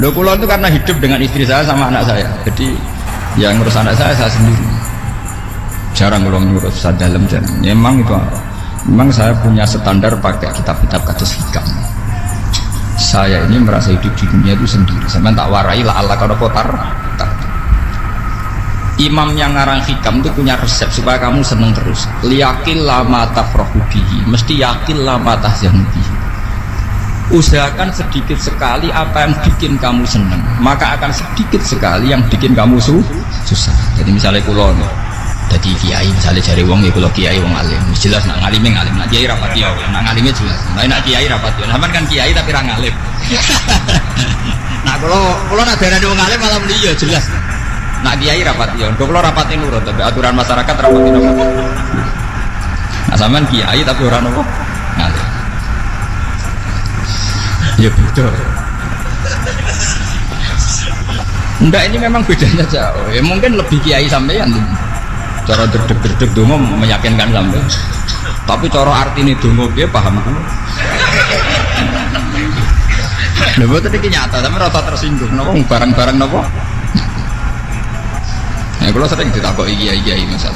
Loh kula itu karena hidup dengan istri saya sama anak saya. Jadi yang ngurus anak saya sendiri. Jarang kula ngurus dalam dan memang itu memang saya punya standar pakai kitab-kitab kados hikam. Saya ini merasa hidup di dunia itu sendiri. Sampeyan tak warai la Allah kana kotar. Imam yang ngarang hikam itu punya resep supaya kamu seneng terus. Liyakil lama tafrahu bihi, mesti yakin lama tahzanu bihi. Usahakan sedikit sekali apa yang bikin kamu seneng, maka akan sedikit sekali yang bikin kamu susah. Jadi misalnya kulo jadi kiai, misalnya cari wong ya kulo kiai wong alim, jelas nak ngalim ngalim, nak kiai rapat yo, nak ngalimnya jelas. Nak kiai rapat yo, sampean kan kiai tapi ra ngalim. Nah kulo nak darani wong alim malah muni yo jelas. Nak kiai rapat yo, kulo rapatin nurut tapi aturan masyarakat rapatin apa? Nah sampean kiai tapi ora nopo ngalim. Ya betul. Enggak, ini memang bedanya jauh. Ya mungkin lebih kiai sampean. Cara derdek-derdek dongo meyakinkan sampean. Tapi cara artine dongo piye paham ku. Lha boten iki nyata, tapi rasa tersinggung napa barang-barang napa. Ya kalau sering ditakoki kiai-kiai misal.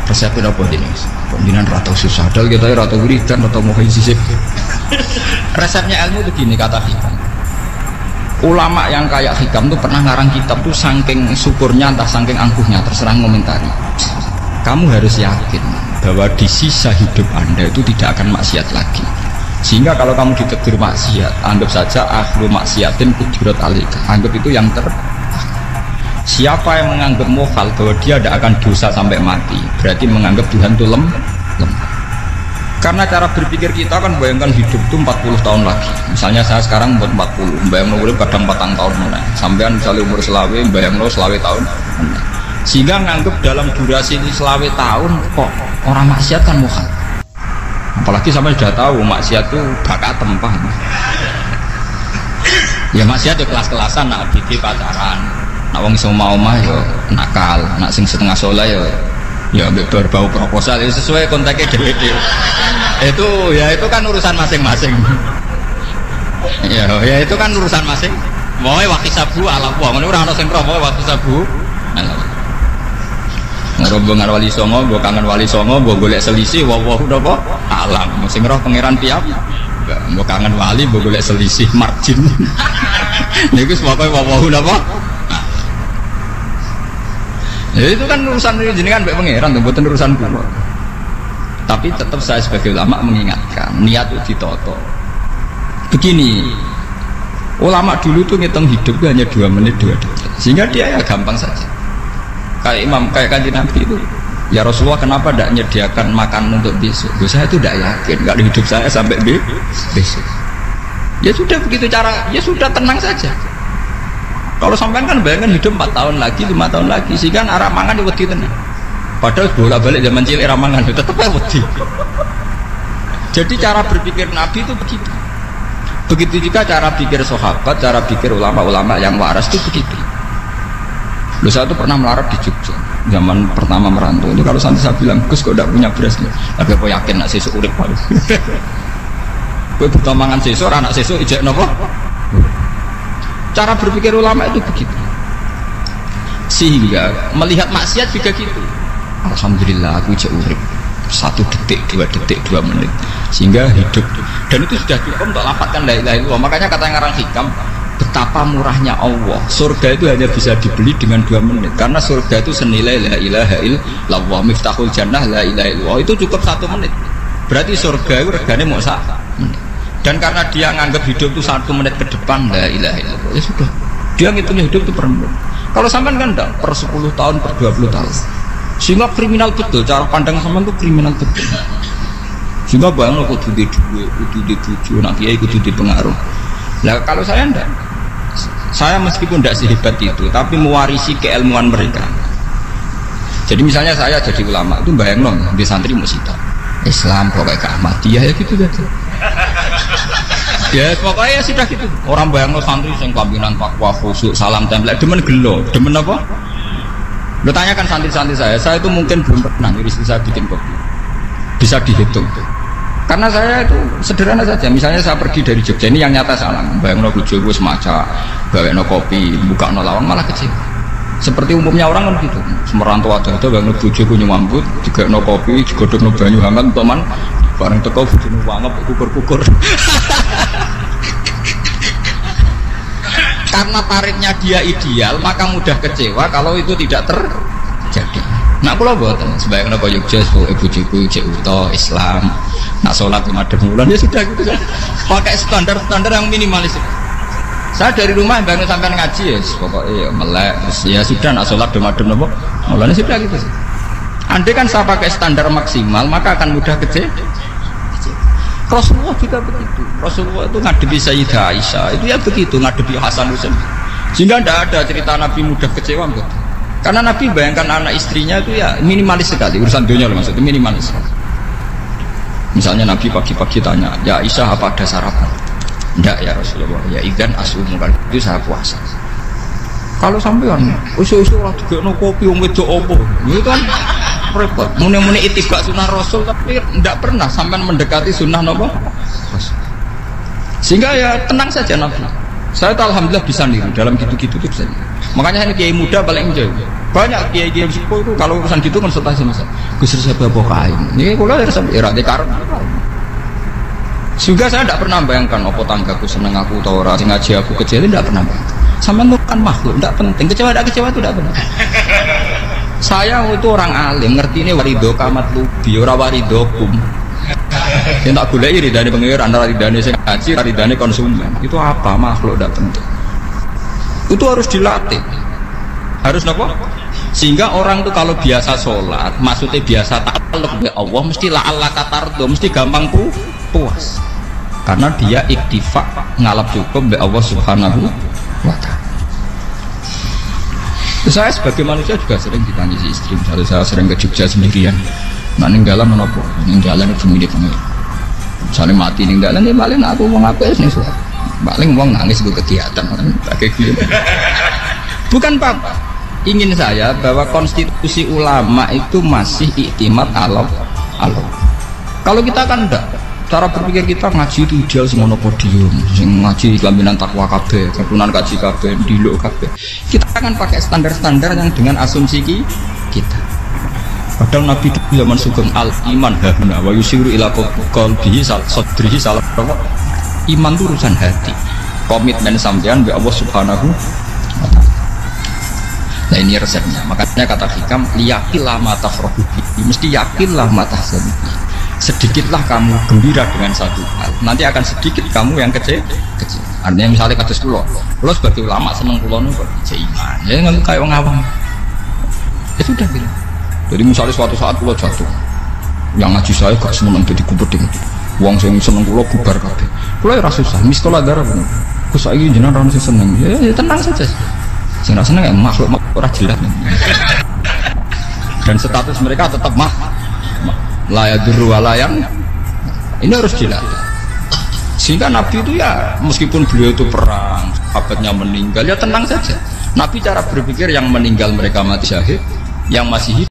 Resepnya apa ini? Pembinaan rata susah, dal kita rata wiridan, rata mau sisip. Resepnya ilmu itu gini kata hikam. Ulama yang kayak hikam tuh pernah ngarang kitab tuh saking syukurnya entah saking angkuhnya terserah ngomentari. Kamu harus yakin bahwa di sisa hidup Anda itu tidak akan maksiat lagi. Sehingga kalau kamu ditegur maksiat, anggap saja ahlu maksiatin kudurat alika. Anggap itu yang Siapa yang menganggap mukhal bahwa dia tidak akan dosa sampai mati, berarti menganggap Tuhan itu lemah. Karena cara berpikir kita kan bayangkan hidup itu 40 tahun lagi. Misalnya saya sekarang buat 40, bayang umur kadang 4 tahun mana. Sampean misalnya umur selawe, bayang selawe tahun. Sehingga menganggap dalam durasi ini selawe tahun kok orang maksiat kan mukhal. Apalagi sampai sudah tahu maksiat itu bakat tempah. Ya maksiat itu kelas-kelasan, nak bikin pacaran. Nak wong iso mau mah yo nakal, nak sing setengah soleh ya berbau proposal ya sesuai kontaknya dhewe-dhewe. Itu kan urusan masing-masing. Ya itu kan urusan masing. Wae waktu sabu ala wong ngono ora ana sing roh wae waktu sabu. Ngrobongan wali songo, mbok kangen wali songo, mbok golek selisih wae napa alam. Sing roh pangeran piyam. Mbok kangen wali, mbok golek selisih margin. Niku pokoke wae napa ya itu kan urusan jenengan mbek pangeran tuh, bukan urusan kula. Tapi tetap saya sebagai ulama mengingatkan niat itu ditoto. Begini, ulama dulu tuh ngitung hidup hanya 2 menit 2 detik, sehingga dia ya gampang saja. Kayak imam, kayak kanjeng Nabi itu, ya Rasulullah kenapa tidak menyediakan makan untuk besok? Saya itu tidak yakin, nggak ada hidup saya sampai besok. Ya sudah begitu cara, ya sudah tenang saja. Kalau sampean kan bayangkan hidup 4 tahun lagi, 5 tahun lagi, sehingga arah mangan itu wedi tenan. Padahal bolak-balik zaman cilik arah mangan itu tetap wedi. Jadi cara berpikir Nabi itu begitu. Begitu juga cara pikir sahabat, cara pikir ulama-ulama yang waras itu begitu. Loh saya itu pernah melarat di Jogja, zaman pertama merantau. Itu kalau santri saya bilang, Gus kok tidak punya beras nih? Tapi aku yakin nak sesuk urip baru. Gue butuh mangan sesuk, anak sesuk ijek nopo. Cara berpikir ulama itu begitu. Sehingga melihat maksiat juga gitu. Alhamdulillah aku ijek urip 1 detik, 2 detik, 2 menit. Sehingga hidup. Dan itu sudah cukup untuk lafadzkan la ilaha illallah. Makanya kata yang ngarang hikam, betapa murahnya Allah. Surga itu hanya bisa dibeli dengan 2 menit. Karena surga itu senilai la ilaha illallah. Miftahul jannah la ilaha illallah. Itu cukup 1 menit. Berarti surga itu regane mau 1 menit. Dan karena dia nganggap hidup itu 1 menit ke depan la ilaha illallah, ya sudah dia ngitungnya hidup itu per menit. Kalau sampean kan enggak per 10 tahun, per 20 tahun, sehingga kriminal betul cara pandang sampean itu kriminal betul. Sehingga bayang lo kudu di duwe, kudu di tujuh, nak kiai kudu di pengaruh. Nah kalau saya enggak, saya meskipun tidak sehebat itu tapi mewarisi keilmuan mereka. Jadi misalnya saya jadi ulama itu bayang dong di santri musita Islam pokoknya ke Ahmadiyah ya gitu saja. Ya pokoknya ya sudah gitu. Orang bayangno santri sing pampinan takwa khusyuk salam tempel demen gelo, demen apa? Lo tanyakan santri-santri saya itu mungkin belum pernah istri saya bikin kopi. Bisa dihitung. Karena saya itu sederhana saja. Misalnya saya pergi dari Jogja, ini yang nyata salah. Bayangno bojoku semaca, gawekno kopi, bukakno lawang malah kecil. Seperti umumnya orang kan gitu. Semerantau ada bayangno bojoku nyuambut, digawekno kopi, digodhogno banyu hangat teman, bareng teko bojone wangep kukur-kukur. Karena tarifnya dia ideal, maka mudah kecewa kalau itu tidak terjadi. Nak kula mboten sebayangno kaya Jogja bojoku cek uta Islam. Nak sholat madhep bulan ya sudah gitu. Pakai standar-standar yang minimalis. Saya dari rumah bangun sampai ngaji ya, pokoknya melek. Ya sudah nak sholat madhep napa? Mulane sudah gitu. Andai kan saya pakai standar maksimal, maka akan mudah kecewa. Rasulullah juga begitu. Rasulullah itu ngadepi Sayyidah Aisyah itu ya begitu, ngadepi Hasan Husain. Sehingga tidak ada cerita Nabi mudah kecewa betul. Karena Nabi bayangkan anak istrinya itu ya minimalis sekali, urusan dunia loh maksudnya minimalis sekali. Misalnya Nabi pagi-pagi tanya, ya Aisyah apa ada sarapan? Enggak ya Rasulullah, ya idan asumu kan itu saya puasa. Kalau sampean usul-usul lah juga no kopi wedok opo, itu kan repot. Muni-muni itibak sunnah Rasul tapi tidak pernah sampai mendekati sunnah nopo. Sehingga ya tenang saja Nabi. Saya tuh alhamdulillah bisa niru dalam gitu-gitu tuh bisa. Makanya ini kiai muda paling jauh. Banyak kiai-kiai sepuh itu kalau urusan gitu konsultasi sama saya. Gus saya bawa kain. Ini kalau dari era dekar. Juga saya tidak pernah bayangkan opo tanggaku seneng aku atau orang ngaji aku kecil tidak pernah. Sama itu kan makhluk, tidak penting. Kecewa itu tidak benar. Saya itu orang alim, ngerti ini warido kamat lubi, ora warido kum. Yang tak gulai ridane pengiran, ridane sing ngaji, ridane konsumen. Itu apa makhluk tidak penting. Itu harus dilatih. Harus apa? Sehingga orang itu kalau biasa sholat, maksudnya biasa takluk be Allah, mesti la'alla katardo, mesti gampang puas. Karena dia iktifak ngalap cukup be Allah Subhanahu wa ta'ala. Saya sebagai manusia juga sering ditanya si istri, misalnya saya sering ke Jogja sendirian. Nah ninggalan menopo, ninggalan itu milik pengen. Misalnya mati ninggalan, ya paling aku mau ngapain nih suara. Paling mau nangis gue kegiatan, pakai gitu. Bukan Pak, ingin saya bahwa konstitusi ulama itu masih iktimat Allah. Kalau kita kan enggak. Cara berpikir kita ngaji itu ideal semua podium, ngaji kelaminan takwa kabeh, keturunan kaji kabeh, diluk kabeh. Kita akan pakai standar-standar yang dengan asumsi kita. Padahal Nabi itu zaman sugeng al iman hahuna wa yusiru ila qalbihi sadrihi salah. Iman itu urusan hati, komitmen sampean be Allah Subhanahu wa ta'ala. Nah ini resepnya. Makanya kata hikam liyakillah mata frohubi, mesti yakinlah mata sedikit. Sedikitlah kamu gembira dengan satu hal, nanti akan sedikit kamu yang kecil. Artinya misalnya kados kula sebagai ulama seneng kula niku kok iman. Ya nggak kayak wong awam. Ya sudah gitu. Jadi misalnya suatu saat kula jatuh, yang ngaji saya gak seneng dadi kumpeding. Wong sing seneng kula bubar kabeh. Kula ora susah, miskola darah bener. Gus saiki jenengan ora sing seneng. Ya tenang saja. Sing ora seneng ya makhluk ora jelas. Dan status mereka tetap layaduru walayang. Ini harus dilatih. Sehingga Nabi itu ya meskipun beliau itu perang, sahabatnya meninggal, ya tenang saja. Nabi cara berpikir yang meninggal mereka mati syahid, yang masih hidup